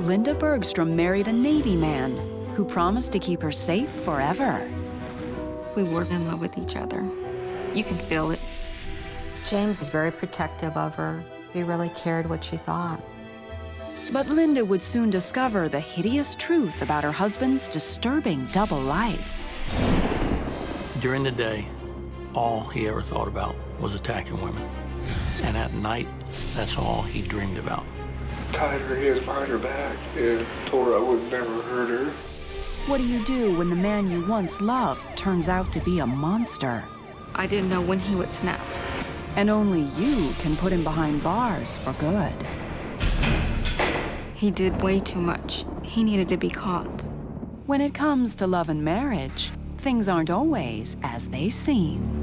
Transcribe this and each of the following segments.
Linda Bergstrom married a Navy man who promised to keep her safe forever. We were in love with each other. You can feel it. James is very protective of her. He really cared what she thought. But Linda would soon discover the hideous truth about her husband's disturbing double life. During the day, all he ever thought about was attacking women. And at night, that's all he dreamed about. Tied her hands behind her back and told her I would never hurt her. What do you do when the man you once loved turns out to be a monster? I didn't know when he would snap. And only you can put him behind bars for good. He did way too much. He needed to be caught. When it comes to love and marriage, things aren't always as they seem.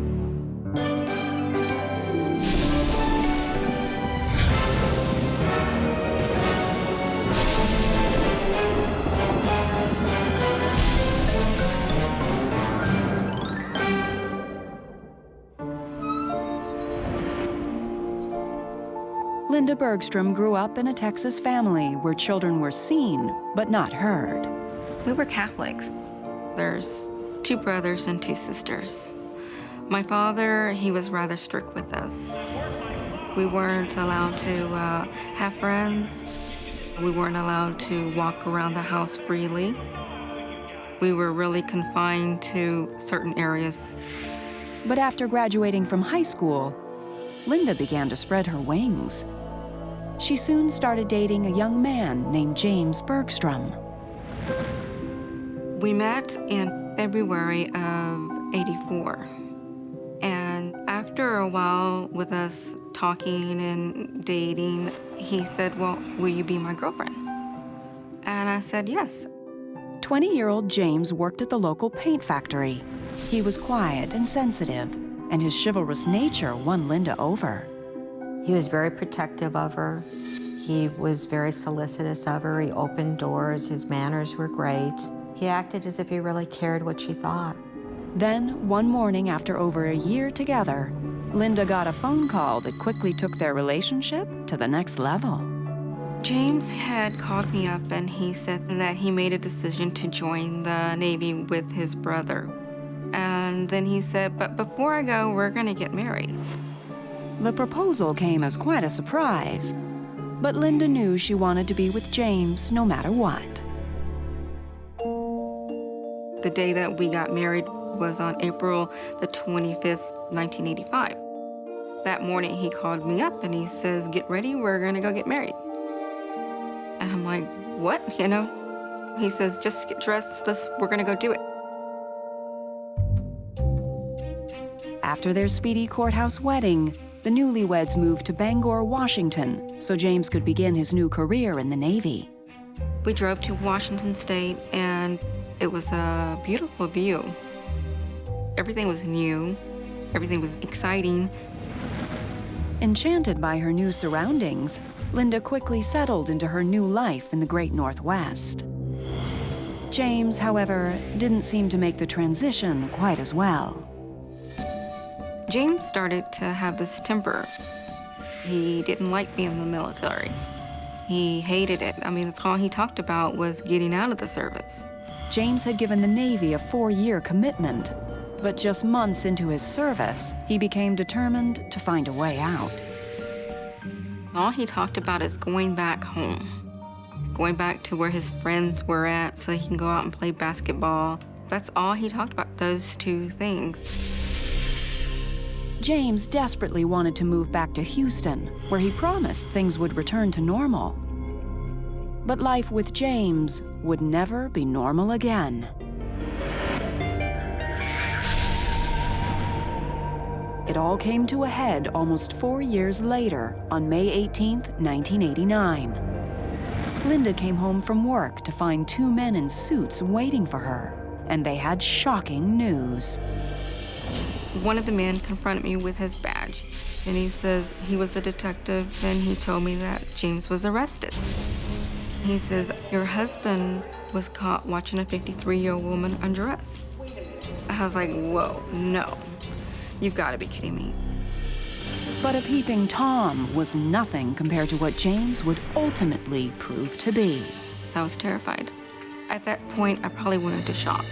Linda Bergstrom grew up in a Texas family where children were seen, but not heard. We were Catholics. There's 2 brothers and 2 sisters. My father, he was rather strict with us. We weren't allowed to have friends. We weren't allowed to walk around the house freely. We were really confined to certain areas. But after graduating from high school, Linda began to spread her wings. She soon started dating a young man named James Bergstrom. We met in February of '84. And after a while with us talking and dating, he said, well, will you be my girlfriend? And I said, yes. 20-year-old James worked at the local paint factory. He was quiet and sensitive, and his chivalrous nature won Linda over. He was very protective of her. He was very solicitous of her. He opened doors. His manners were great. He acted as if he really cared what she thought. Then, one morning after over a year together, Linda got a phone call that quickly took their relationship to the next level. James had called me up and he said that he made a decision to join the Navy with his brother. And then he said, but before I go, we're gonna get married. The proposal came as quite a surprise, but Linda knew she wanted to be with James no matter what. The day that we got married was on April the 25th, 1985. That morning, he called me up and he says, get ready, we're gonna go get married. And I'm like, what, you know? He says, just get dressed, we're gonna go do it. After their speedy courthouse wedding, the newlyweds moved to Bangor, Washington, so James could begin his new career in the Navy. We drove to Washington State, and it was a beautiful view. Everything was new. Everything was exciting. Enchanted by her new surroundings, Linda quickly settled into her new life in the Great Northwest. James, however, didn't seem to make the transition quite as well. James started to have this temper. He didn't like being in the military. He hated it. I mean, that's all he talked about was getting out of the service. James had given the Navy a 4-year commitment, but just months into his service, he became determined to find a way out. All he talked about is going back home, going back to where his friends were at so he can go out and play basketball. That's all he talked about, those 2 things. James desperately wanted to move back to Houston, where he promised things would return to normal. But life with James would never be normal again. It all came to a head almost 4 years later, on May 18, 1989. Linda came home from work to find 2 men in suits waiting for her, and they had shocking news. One of the men confronted me with his badge, and he says he was a detective, and he told me that James was arrested. He says, your husband was caught watching a 53-year-old woman undress. I was like, whoa, no. You've got to be kidding me. But a peeping Tom was nothing compared to what James would ultimately prove to be. I was terrified. At that point, I probably went into shock.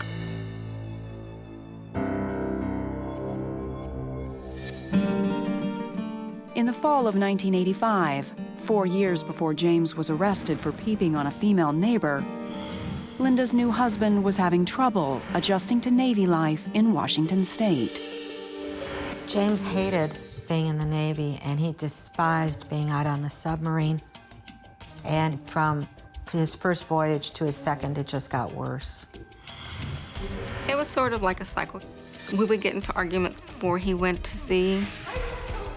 In the fall of 1985, 4 years before James was arrested for peeping on a female neighbor, Linda's new husband was having trouble adjusting to Navy life in Washington State. James hated being in the Navy, and he despised being out on the submarine. And from his first voyage to his second, it just got worse. It was sort of like a cycle. We would get into arguments before he went to sea.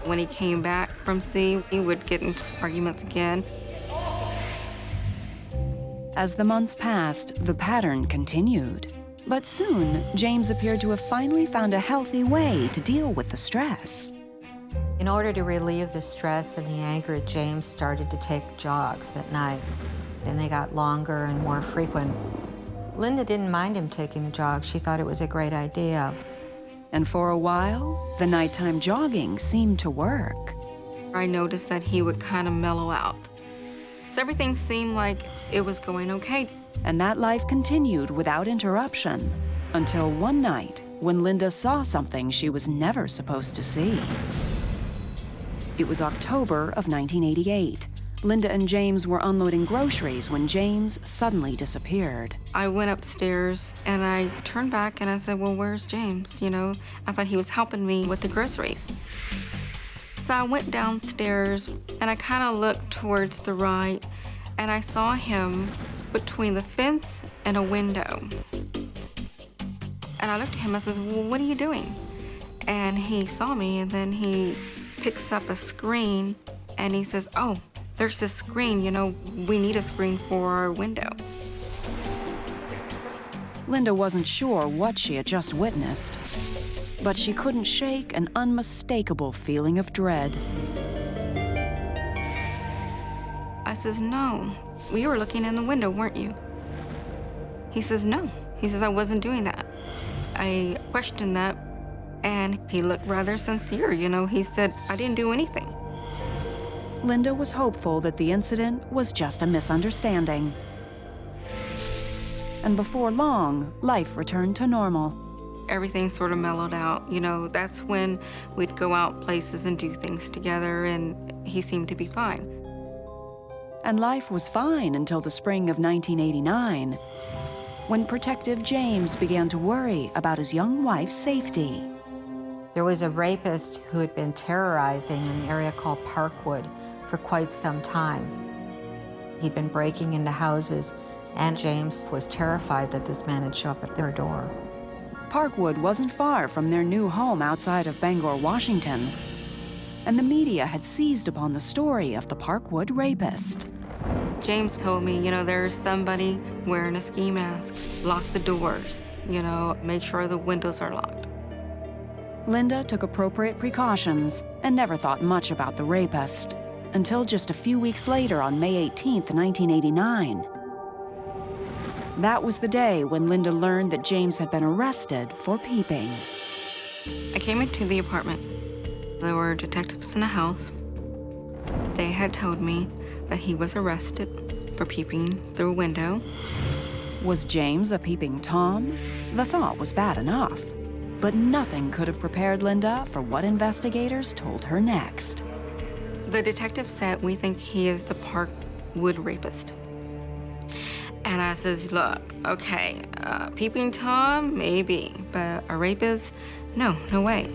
When he came back from sea, we would get into arguments again. As the months passed, the pattern continued. But soon, James appeared to have finally found a healthy way to deal with the stress. In order to relieve the stress and the anger, James started to take jogs at night, and they got longer and more frequent. Linda didn't mind him taking the jogs. She thought it was a great idea. And for a while, the nighttime jogging seemed to work. I noticed that he would kind of mellow out. So everything seemed like it was going okay. And that life continued without interruption until one night when Linda saw something she was never supposed to see. It was October of 1988. Linda and James were unloading groceries when James suddenly disappeared. I went upstairs and I turned back and I said, well, where's James? You know, I thought he was helping me with the groceries. So I went downstairs and I kind of looked towards the right and I saw him between the fence and a window. And I looked at him, I says, well, what are you doing? And he saw me and then he picks up a screen and he says, oh, there's this screen, you know, we need a screen for our window. Linda wasn't sure what she had just witnessed, but she couldn't shake an unmistakable feeling of dread. I says, no, you were looking in the window, weren't you? He says, no. He says, I wasn't doing that. I questioned that, and he looked rather sincere, you know. He said, I didn't do anything. Linda was hopeful that the incident was just a misunderstanding. And before long, life returned to normal. Everything sort of mellowed out, you know. That's when we'd go out places and do things together, and he seemed to be fine. And life was fine until the spring of 1989, when Protective James began to worry about his young wife's safety. There was a rapist who had been terrorizing in the area called Parkwood for quite some time. He'd been breaking into houses, and James was terrified that this man had shown up at their door. Parkwood wasn't far from their new home outside of Bangor, Washington, and the media had seized upon the story of the Parkwood Rapist. James told me, you know, there's somebody wearing a ski mask. Lock the doors, you know, make sure the windows are locked. Linda took appropriate precautions and never thought much about the rapist until just a few weeks later on May 18th, 1989. That was the day when Linda learned that James had been arrested for peeping. I came into the apartment. There were detectives in the house. They had told me that he was arrested for peeping through a window. Was James a peeping Tom? The thought was bad enough, but nothing could have prepared Linda for what investigators told her next. The detective said, we think he is the Parkwood Rapist. And I says, look, okay, peeping Tom, maybe, but a rapist, no way.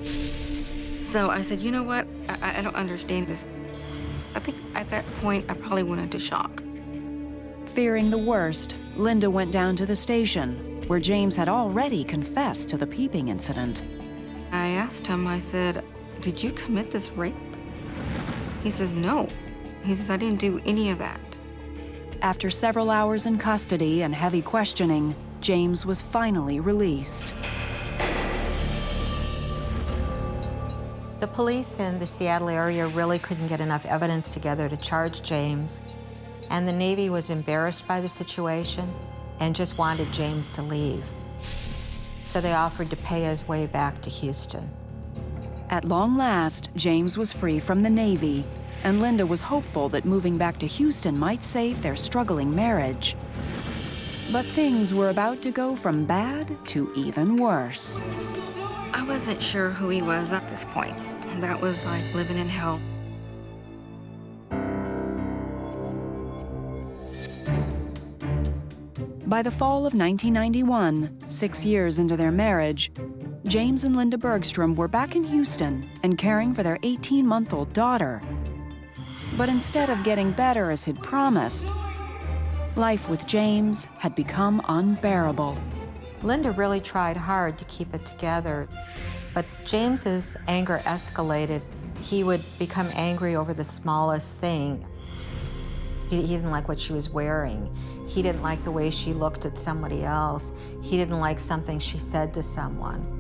So I said, you know what, I don't understand this. I think at that point, I probably went into shock. Fearing the worst, Linda went down to the station, where James had already confessed to the peeping incident. I asked him, I said, did you commit this rape? He says, no. He says, I didn't do any of that. After several hours in custody and heavy questioning, James was finally released. The police in the Seattle area really couldn't get enough evidence together to charge James, and the Navy was embarrassed by the situation and just wanted James to leave. So they offered to pay his way back to Houston. At long last, James was free from the Navy, and Linda was hopeful that moving back to Houston might save their struggling marriage. But things were about to go from bad to even worse. I wasn't sure who he was at this point. That was like living in hell. By the fall of 1991, 6 years into their marriage, James and Linda Bergstrom were back in Houston and caring for their 18-month-old daughter. But instead of getting better as he'd promised, life with James had become unbearable. Linda really tried hard to keep it together, but James's anger escalated. He would become angry over the smallest thing. He didn't like what she was wearing. He didn't like the way she looked at somebody else. He didn't like something she said to someone.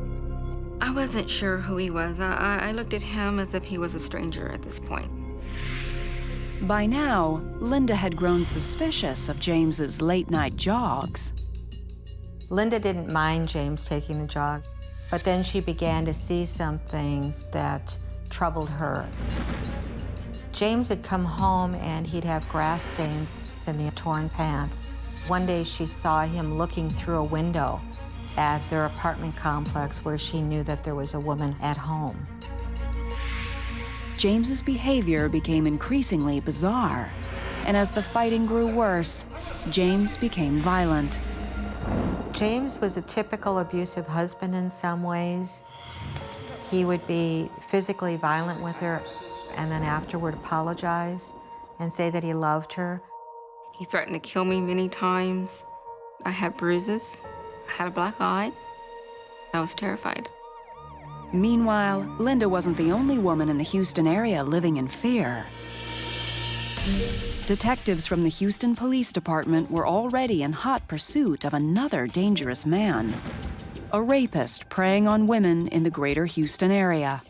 I wasn't sure who he was. I looked at him as if he was a stranger at this point. By now, Linda had grown suspicious of James's late-night jogs. Linda didn't mind James taking the jog, but then she began to see some things that troubled her. James had come home and he'd have grass stains in the torn pants. One day she saw him looking through a window at their apartment complex where she knew that there was a woman at home. James's behavior became increasingly bizarre, and as the fighting grew worse, James became violent. James was a typical abusive husband in some ways. He would be physically violent with her and then afterward apologize and say that he loved her. He threatened to kill me many times. I had bruises. I had a black eye. I was terrified. Meanwhile, Linda wasn't the only woman in the Houston area living in fear. Detectives from the Houston Police Department were already in hot pursuit of another dangerous man, a rapist preying on women in the greater Houston area.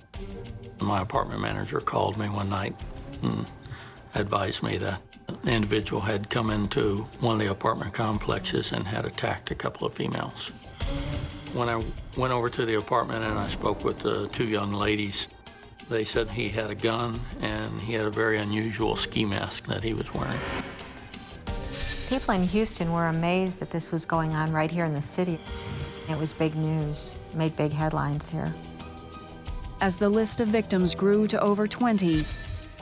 My apartment manager called me one night and advised me that an individual had come into one of the apartment complexes and had attacked a couple of females. When I went over to the apartment and I spoke with the two young ladies, they said he had a gun and he had a very unusual ski mask that he was wearing. People in Houston were amazed that this was going on right here in the city. It was big news, made big headlines here. As the list of victims grew to over 20,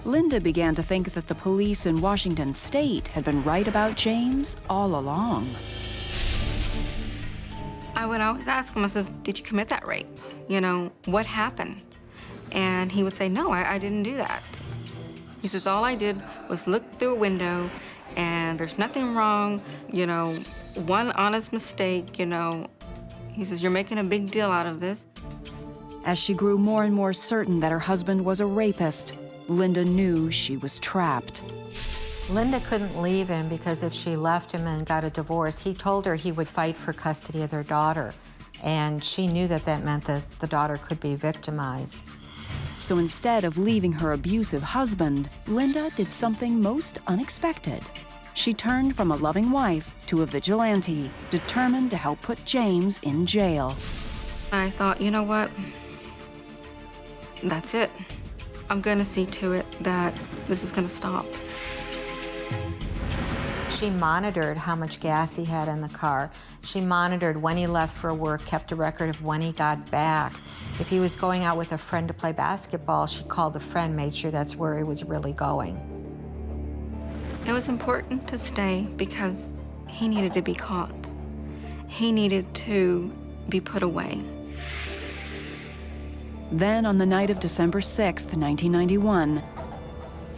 Linda began to think that the police in Washington state had been right about James all along. I would always ask him, I says, did you commit that rape? You know, what happened? And he would say, no, I didn't do that. He says, all I did was look through a window and there's nothing wrong, you know, one honest mistake, you know. He says, you're making a big deal out of this. As she grew more and more certain that her husband was a rapist, Linda knew she was trapped. Linda couldn't leave him because if she left him and got a divorce, he told her he would fight for custody of their daughter. And she knew that that meant that the daughter could be victimized. So instead of leaving her abusive husband, Linda did something most unexpected. She turned from a loving wife to a vigilante, determined to help put James in jail. I thought, you know what? That's it. I'm going to see to it that this is going to stop. She monitored how much gas he had in the car. She monitored when he left for work, kept a record of when he got back. If he was going out with a friend to play basketball, she called the friend, made sure that's where he was really going. It was important to stay because he needed to be caught. He needed to be put away. Then, on the night of December 6th, 1991,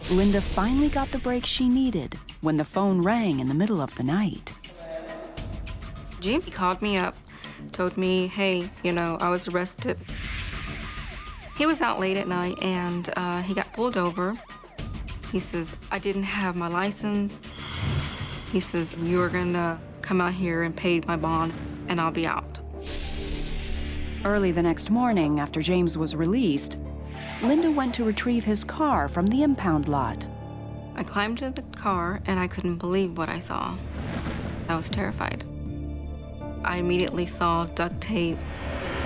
Linda finally got the break she needed when the phone rang in the middle of the night. James called me up, told me, hey, you know, I was arrested. He was out late at night and he got pulled over. He says, I didn't have my license. He says, you are gonna come out here and pay my bond and I'll be out. Early the next morning, after James was released, Linda went to retrieve his car from the impound lot. I climbed into the car and I couldn't believe what I saw. I was terrified. I immediately saw duct tape,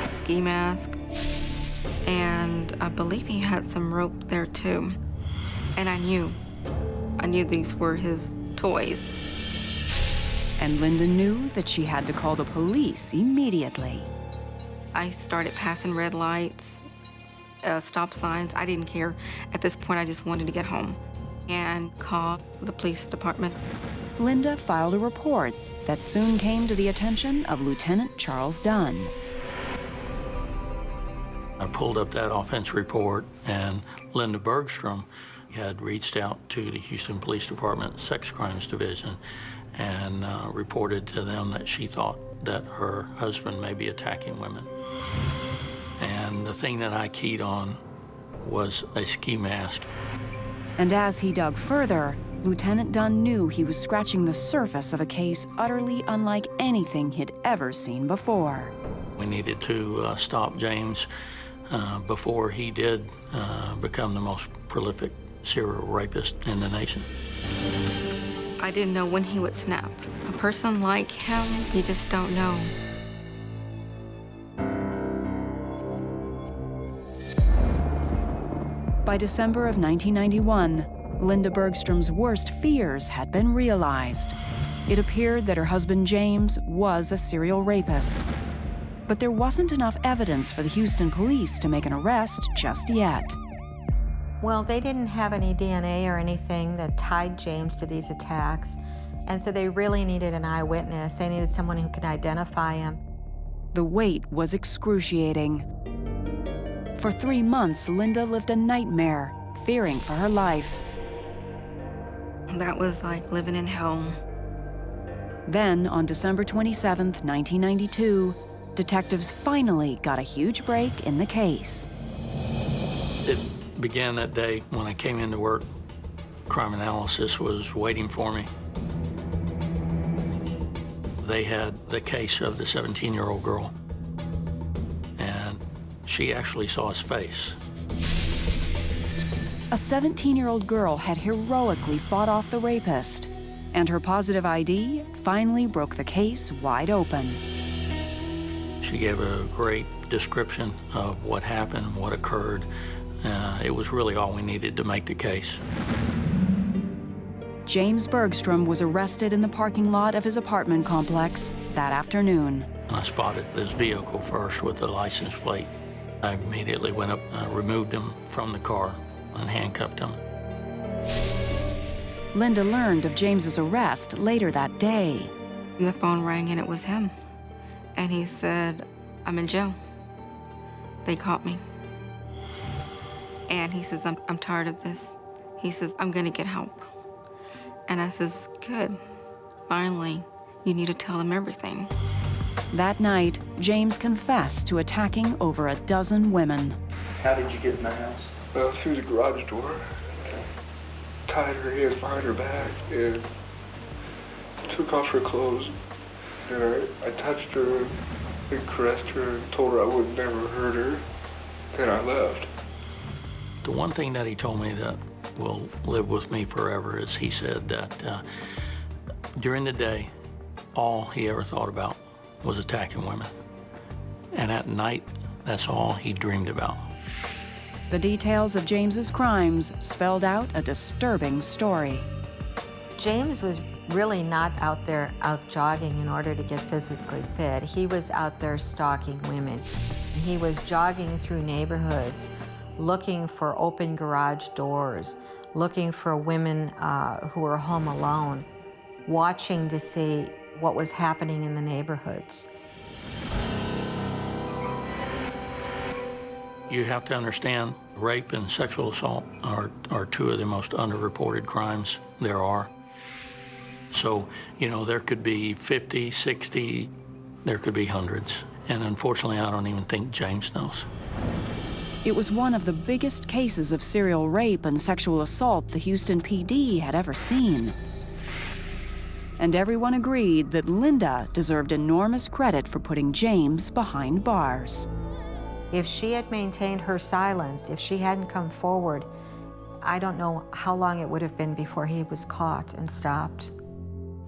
ski mask, and I believe he had some rope there too. And I knew these were his toys. And Linda knew that she had to call the police immediately. I started passing red lights, stop signs. I didn't care. At this point, I just wanted to get home and call the police department. Linda filed a report that soon came to the attention of Lieutenant Charles Dunn. I pulled up that offense report, and Linda Bergstrom had reached out to the Houston Police Department Sex Crimes Division and reported to them that she thought that her husband may be attacking women. And the thing that I keyed on was a ski mask. And as he dug further, Lieutenant Dunn knew he was scratching the surface of a case utterly unlike anything he'd ever seen before. We needed to stop James before he did become the most prolific serial rapist in the nation. I didn't know when he would snap. A person like him, you just don't know. By December of 1991, Linda Bergstrom's worst fears had been realized. It appeared that her husband James was a serial rapist. But there wasn't enough evidence for the Houston police to make an arrest just yet. Well, they didn't have any DNA or anything that tied James to these attacks, and so they really needed an eyewitness. They needed someone who could identify him. The wait was excruciating. For 3 months, Linda lived a nightmare, fearing for her life. That was like living in hell. Then, on December 27, 1992, detectives finally got a huge break in the case. It began that day when I came into work. Crime analysis was waiting for me. They had the case of the 17-year-old girl, and she actually saw his face. A 17-year-old girl had heroically fought off the rapist, and her positive ID finally broke the case wide open. She gave a great description of what happened, what occurred. It was really all we needed to make the case. James Bergstrom was arrested in the parking lot of his apartment complex that afternoon. I spotted this vehicle first with the license plate. I immediately went up, removed him from the car, and handcuffed him. Linda learned of James's arrest later that day. And the phone rang and it was him. And he said, "I'm in jail. They caught me." And he says, I'm tired of this. He says, "I'm gonna get help." And I says, "Good. Finally, you need to tell them everything." That night, James confessed to attacking over a dozen women. How did you get in the house? Through the garage door. Tied her hands behind her back and took off her clothes. And I touched her and caressed her and told her I would never hurt her. Then I left. The one thing that he told me that will live with me forever is he said that during the day, all he ever thought about was attacking women. And at night, that's all he dreamed about. The details of James's crimes spelled out a disturbing story. James was really not out there out jogging in order to get physically fit. He was out there stalking women. He was jogging through neighborhoods, looking for open garage doors, looking for women who were home alone, watching to see what was happening in the neighborhoods. You have to understand, rape and sexual assault are two of the most underreported crimes there are. So, you know, there could be 50, 60, there could be hundreds. And unfortunately, I don't even think James knows. It was one of the biggest cases of serial rape and sexual assault the Houston PD had ever seen. And everyone agreed that Linda deserved enormous credit for putting James behind bars. If she had maintained her silence, if she hadn't come forward, I don't know how long it would have been before he was caught and stopped.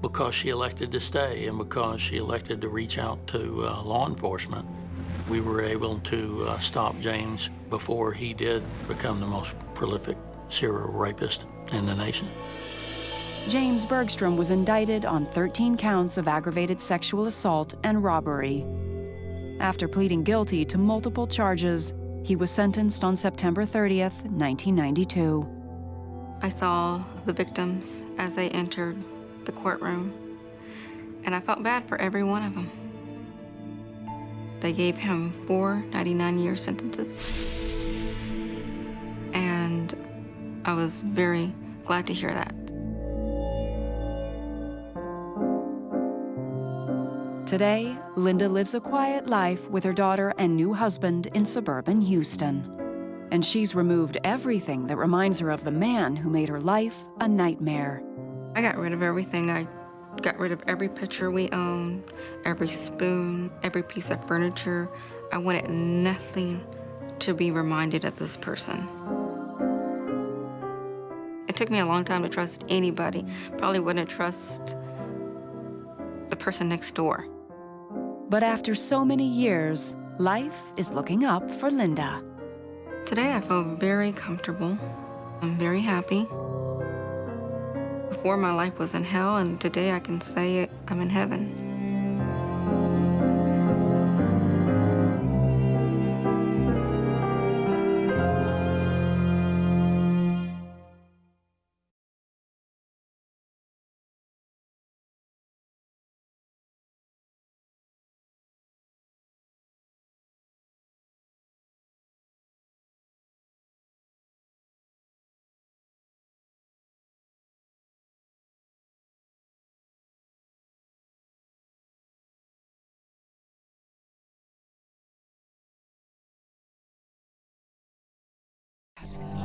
Because she elected to stay and because she elected to reach out to law enforcement, we were able to stop James before he did become the most prolific serial rapist in the nation. James Bergstrom was indicted on 13 counts of aggravated sexual assault and robbery. After pleading guilty to multiple charges, he was sentenced on September 30th, 1992. I saw the victims as they entered the courtroom, and I felt bad for every one of them. They gave him 4 99-year sentences, and I was very glad to hear that. Today, Linda lives a quiet life with her daughter and new husband in suburban Houston. And she's removed everything that reminds her of the man who made her life a nightmare. I got rid of everything. I got rid of every picture we owned, every spoon, every piece of furniture. I wanted nothing to be reminded of this person. It took me a long time to trust anybody. Probably wouldn't trust the person next door. But after so many years, life is looking up for Linda. Today I feel very comfortable. I'm very happy. Before, my life was in hell, and today I can say I'm in heaven. Absolutely.